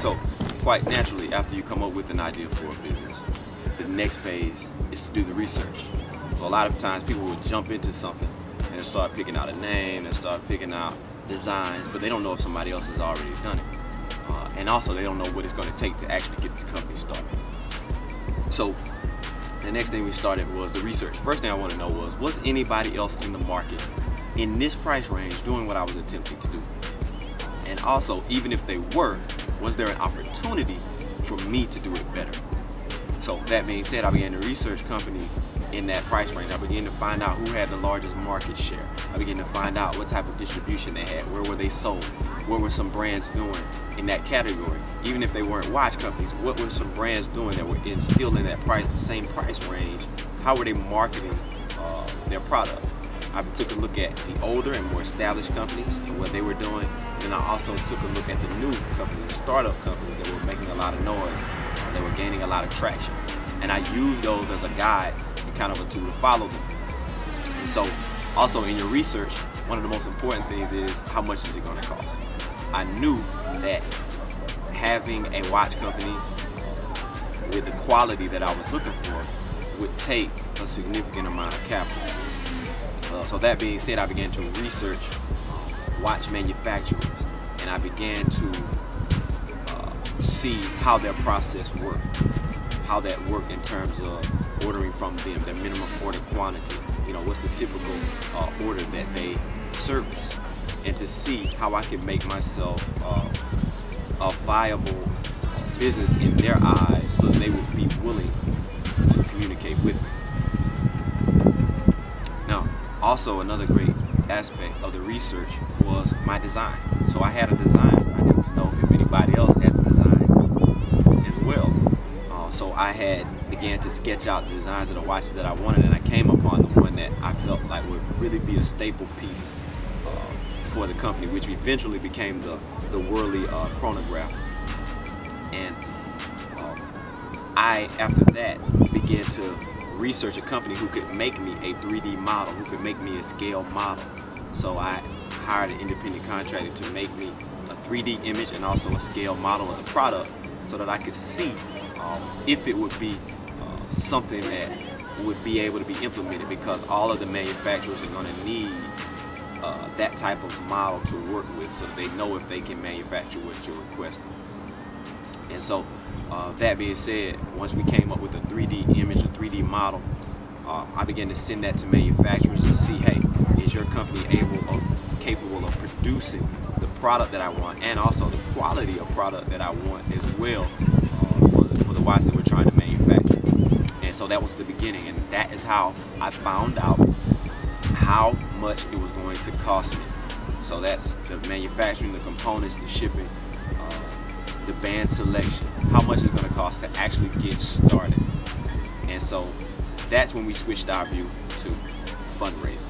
So quite naturally, after you come up with an idea for a business, the next phase is to do the research. So a lot of times people will jump into something and start picking out a name and start picking out designs, but they don't know if somebody else has already done it. And also they don't know what it's going to take to actually get the company started. So the next thing we started was the research. First thing I want to know was anybody else in the market in this price range doing what I was attempting to do? And also, even if they were, was there an opportunity for me to do it better? So that being said, I began to research companies in that price range. I began to find out who had the largest market share. I began to find out what type of distribution they had, where were they sold, what were some brands doing in that category. Even if they weren't watch companies, what were some brands doing that were still in that same price range? How were they marketing their product? I took a look at the older and more established companies and what they were doing. Then I also took a look at the new companies, startup companies that were making a lot of noise, that were gaining a lot of traction. And I used those as a guide and kind of a tool to follow them. And so also in your research, one of the most important things is how much is it going to cost? I knew that having a watch company with the quality that I was looking for would take a significant amount of capital. So that being said, I began to research watch manufacturers, and I began to see how their process worked, how that worked in terms of ordering from them, their minimum order quantity, what's the typical order that they service, and to see how I can make myself a viable business in their eyes so that they would be willing to communicate with me. Now, also another great aspect of the research was my design. So I had a design. I needed to know if anybody else had the design as well. So I began to sketch out the designs of the watches that I wanted, and I came upon the one that I felt like would really be a staple piece for the company, which eventually became the Whirly chronograph. And I, after that, began to research a company who could make me a 3D model, who could make me a scale model. So I hired an independent contractor to make me a 3D image and also a scale model of the product so that I could see if it would be something that would be able to be implemented, because all of the manufacturers are going to need that type of model to work with so that they know if they can manufacture what you're requesting. And so that being said, once we came up with a 3D image, a 3D model, I began to send that to manufacturers and see, hey, is your company capable of producing the product that I want, and also the quality of product that I want as well for the watch that we're trying to manufacture. And so that was the beginning, and that is how I found out how much it was going to cost me. So that's the manufacturing, the components, the shipping, the band selection, how much it's going to cost to actually get started. And so that's when we switched our view to fundraising.